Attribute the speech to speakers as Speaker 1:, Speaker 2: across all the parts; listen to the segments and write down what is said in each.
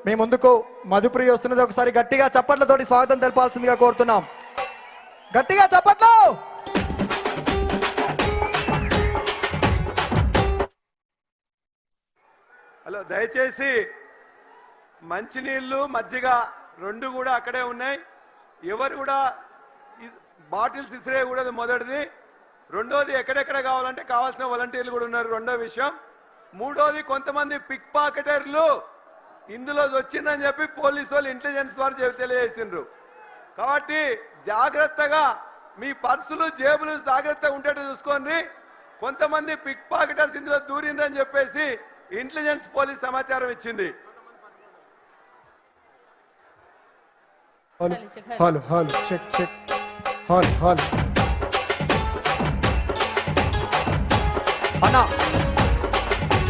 Speaker 1: మీ ముందుకు మధుప్రియ వస్తున్నది. ఒకసారి గట్టిగా చప్పట్లతోటి స్వాగతం తెలపాల్సిందిగా కోరుతున్నాం. గట్టిగా చప్పట్లు.
Speaker 2: హలో, దయచేసి మంచినీళ్ళు మజ్జిగ రెండు కూడా అక్కడే ఉన్నాయి. ఎవరు కూడా బాటిల్స్ ఇసిరేయకూడదు, మొదటిది. రెండోది, ఎక్కడెక్కడ కావాలంటే కావాల్సిన వాలంటీర్లు కూడా ఉన్నారు, రెండో విషయం. మూడోది, కొంతమంది పిక్ పాకెటర్లు ఇందులో వచ్చిందని చెప్పి పోలీసు వాళ్ళు ఇంటెలిజెన్స్ ద్వారా తెలియజేసిండ్రు. కాబట్టి జాగ్రత్తగా మీ పర్సులు జేబులు జాగ్రత్తగా ఉండేట్టు చూసుకోండి. కొంతమంది పిక్ పాకెటర్స్ ఇందులో దూరిందని చెప్పేసి ఇంటెలిజెన్స్ పోలీస్ సమాచారం ఇచ్చింది.
Speaker 1: Hello hello check check hello hello అన్నా,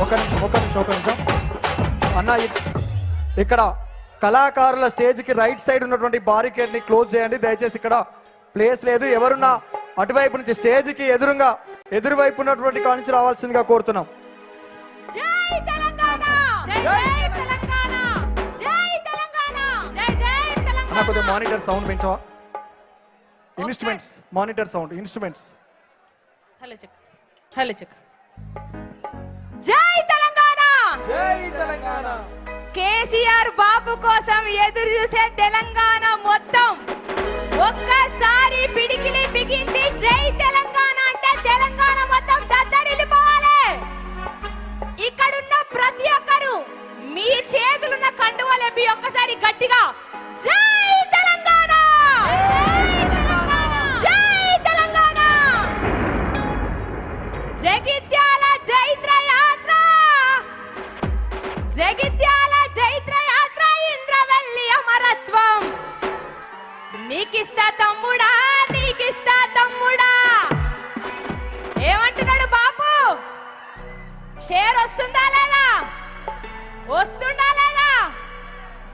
Speaker 1: ఒక నిమిషం అన్నా. ఇక్కడ కళాకారుల స్టేజ్కి రైట్ సైడ్ ఉన్నటువంటి బారికేడ్ ని క్లోజ్ చేయండి దయచేసి. ఇక్కడ ప్లేస్ లేదు. ఎవరున్నా అటువైపు నుంచి స్టేజ్కి ఎదురువైపు ఉన్నటువంటి కాడి నుంచి రావాల్సిందిగా కోరుతున్నాం. కొద్దిగా మానిటర్ సౌండ్ పెంచవా? Instruments monitor sound instruments.
Speaker 3: Hello check. జై తెలంగాణ,
Speaker 1: జై తెలంగాణ.
Speaker 3: కేసీఆర్ బాబు కోసం ఎదురు చూసే తెలంగాణ మొత్తం ఒక్కసారి పిడికిలి బిగించి జై తెలంగాణ అంటే తెలంగాణ మొత్తం దద్దరిల్లిపోవాలి. ఇక్కడున్న ప్రతి ఒక్కరు మీ చేతులున్న కండువలెప్పి ఒక్కసారి గట్టిగా జై తెలంగాణ, జై తెలంగాణ. జగిత్యాల జైత్ర యాత్ర, జగిత్యాల జైత్ర యాత్ర, ఇంద్రవెల్లి అమరత్వం. నీకిస్తా తమ్ముడా, నీకిస్తా తమ్ముడా. ఏమంటున్నాడు బాపు? షేర్ వస్తుందా లేదా? వస్తుందా లేదా?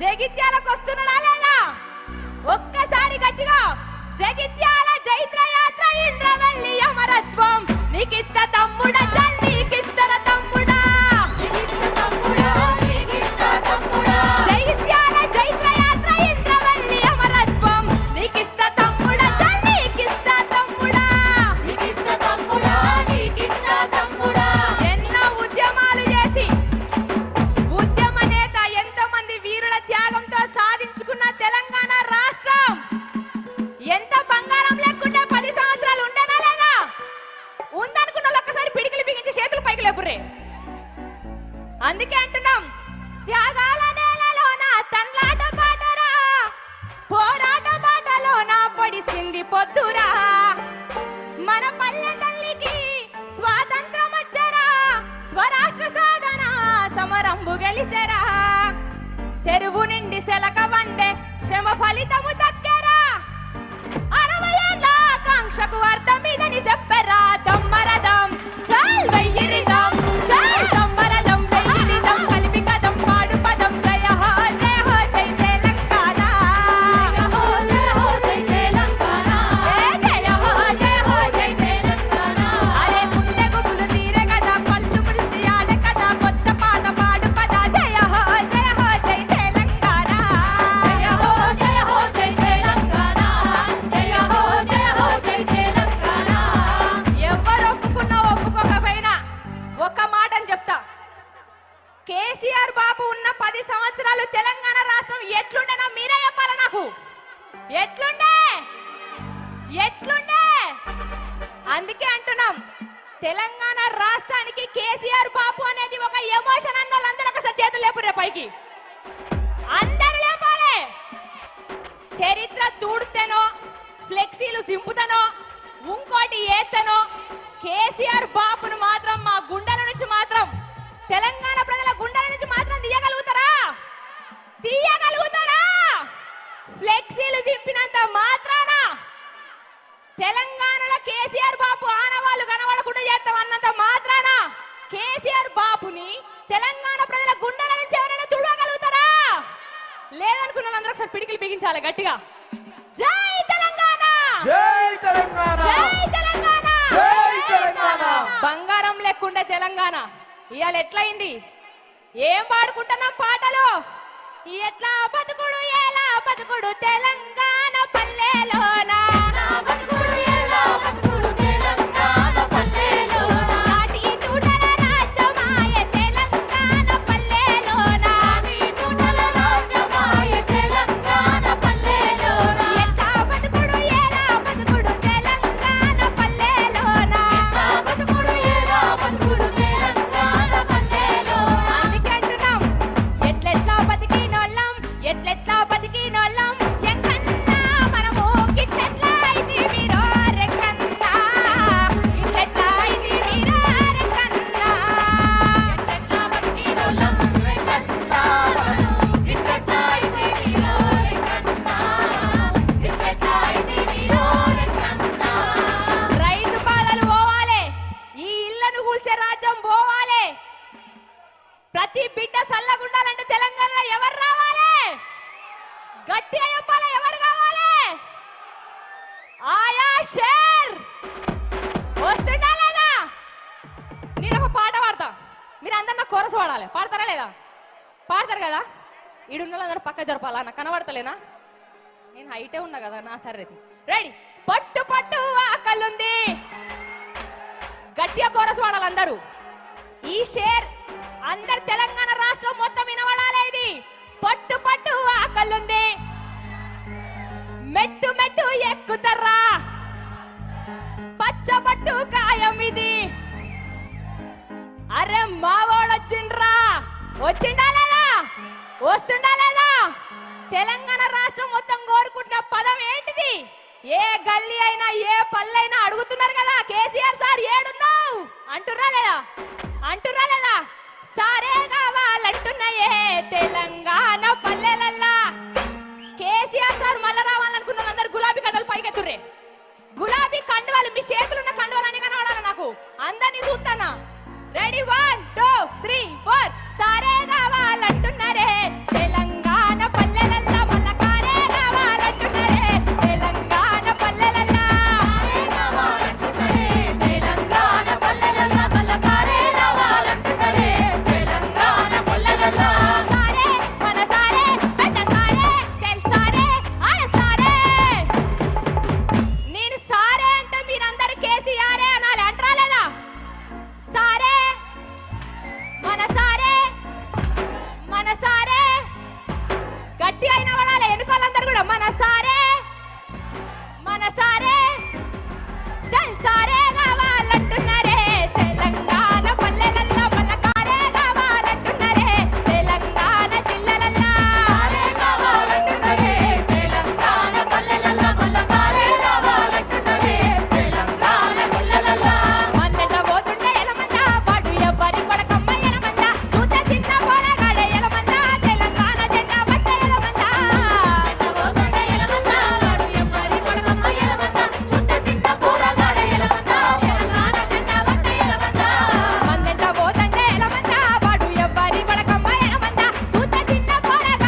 Speaker 3: జగిత్యాలకు వస్తున్నాడా లేదా? ఒక్కసారి గట్టిగా జగిత్యాల జైత్ర యాత్ర, ఇంద్రవెల్లి అమరత్వం. నీకిస్తా తమ్ముడా, చల్ నీకిస్తా తమ్ముడా. జగిత్యాల జైత్ర యాత్ర, ఇంద్రవెల్లి అమరత్వం. నీకిస్తా తమ్ముడా, చల్ నీకిస్తా తమ్ముడా. ఎన్నో ఉద్యమాలు చేసి ఉద్యమ నేత ఎంతో మంది వీరుల త్యాగంతో సాధించుకున్న తెలంగాణ రాష్ట్రం ఎంత బంగారం లేకుండా 10 సంవత్సరాలు ఉండనా లేదా? ఉందనుకున్న వాళ్ళు ఒక్కసారి పిడికిలి బిగించి చేతులు పైకి లేపుర్రే. అందుకే అంటున్నాం, త్యాగాల నేలలోన తన్లాట పాటరా, పోరాట బాటలోన పొడిసింది పొద్దురా. మన పల్లె తల్లికి స్వాతంత్రం వచ్చరా, స్వరాష్ట్ర సాధన సమరంబు గెలిసెరా. చెరువు నిండి సెలక వండే శ్రమ ఫలితము దక్కరా. 60 ఏళ్ళ ఆకాంక్షకు అర్థం ఇదని చెప్పరా. దమ్మరదం చల్ వెయ్యిరిదం, చల్ దమ్మరదం వెయ్యిరిదం, కలిపి కదం పాడు పదం. జయ హో జయ హో జై తెలంగాణ, జయ హో జయ హో జై తెలంగాణ, జయ హో జయ హో జై తెలంగాణ. అరే గుండె గుబులు తీరే కదా, కళ్ళు ముడిసి ఆడే కదా, కొత్త పాట పాడు పద. జయ హో జయ హో జై తెలంగాణ, జయ హో జయ హో జై తెలంగాణ, జయ హో జయ హో జై తెలంగాణ. ఎవరు ఒప్పుకున్నా ఒప్పుకోకపోయినా ఒక్క మాటని చెప్తా. కేసీఆర్ బాబు ఉన్న 10 సంవత్సరాలు తెలంగాణ రాష్ట్రం ఎట్లుండేనో మీరే చెప్పాలి నాకు. ఎట్లుండే? అందుకే అంటున్నాం, తెలంగాణ రాష్ట్రానికి కేసీఆర్ బాబు అనేది ఒక ఎమోషన్ అన్న వాళ్ళందరూ ఒకసారి చేతులు లేపురే పైకి. అందరూ లేపాలి. చరిత్ర తూడుతేనో, ఫ్లెక్సీలు సింపుతనో, ఇంకోటి ఏతనో కేసీఆర్ బాబును మాత్రం మా గుండెల నుంచి మాత్రం, తెలంగాణ ప్రజల గుండెల నుంచి మాత్రం తీయగలుగుతారా? ఫ్లెక్సీలు చింపినంత మాత్రాన తెలంగాణలో కేసీఆర్ బాబు ఆనవాళ్ళు కనబడకుండా చేస్తాం అన్నంత మాత్రాన కేసీఆర్ బాబుని తెలంగాణ ప్రజల గుండెల నుంచి ఎవరైనా తుడగలుగుతారా? లేదనుకున్న వాళ్ళందరూ ఒకసారి పిడికిలు బిగించాలి గట్టిగా. జై తెలంగాణ,
Speaker 1: జై తెలంగాణ,
Speaker 3: జై తెలంగాణ,
Speaker 1: జై తెలంగాణ.
Speaker 3: బంగారం లెక్కుండే తెలంగాణ ఇవాళ ఎట్లయింది? ఏం పాడుకుంటున్నాం పాటలు? ఎట్లా బతుకుడు ఎలా బతుకుడు తెలంగాణ పల్లెలోనా నాటి తూటల రాజ్యమాయ తెలంగాణ పల్లెలోనా ఎట్లా బతుకుడు ఎలా బతుకుడు తెలంగాణ పల్లెలోనా అందుకే అంటున్నాం ఎట్లెట్లా బతికినోళ్ళం ఎట్లెట్లా బతికినోళ్ళం ఎంకన్నా మనము గిట్లెట్లా అయితే మీరో రెక్కన్నా ఇట్లెట్లా అయితే మీరో రెక్కన్నా ఎట్లెట్లా బతికినోళ్ళం రెక్కన్నా ఇట్లెట్లా అయితే మీరో రెక్కన్నా ఇట్లెట్లా అయితే మీరో రెక్కన్నా రైతు బాధలు పోవాలి ఈ ఇళ్లను కూల్చే రాజ్యం పోవాలి ప్రతి బిడ్డ సల్లగుండాలంటే తెలంగాణలో ఎవరు రావాలి గట్టిగా చెప్పాలి ఎవరు కావాలి ఆయా షేర్ వస్తుండా లేదా నేను ఒక పాట పాడతా మీరు అందరు నాకు కోరస్ పాడాలి పాడతారా లేదా పాడతారు కదా ఈడున్న అందరూ పక్క జరపాలా నాకు కనబడతలేనా నేను హైటే ఉన్నా కదా నా సరే రెడీ పట్టు పట్టు ఆకలుంది గట్టిగా కోరస్ పాడాలి అందరూ ఈ షేర్ అందరు తెలంగాణ రాష్ట్రం మొత్తం వినబడాలి ఇది పట్టు పట్టు ఆకలుంది మెట్టు మెట్టు ఎక్కుతర్రా పచ్చబట్టు కాయం ఇది అరే మావోడొచ్చిండ్రా వచ్చిండా లేదా వస్తుండా లేదా తెలంగాణ రాష్ట్రం మొత్తం కోరుకుంటున్న పదం ఏంటిది ఏ గల్లీ అయినా ఏ పల్లెైనా అడుగుతున్నారు కదా కేసీఆర్ సార్ ఏడున్నావు అంటుర్రా లేదా అంటుర్రా లేదా సారే కావాలంటున్నాయే తెలంగాణ పల్లెలల్లా కేసీఆర్ సార్ మళ్ళా రావాలనుకున్న అందరు గులాబీ కండలు పైకెత్తుర్రే గులాబీ కండువాలు మీ చేతులున్న కండువాలని కనబడాలి నాకు అందరినీ చూస్తానా రెడీ 1 2 3 4 సారే కావాలంటున్నారే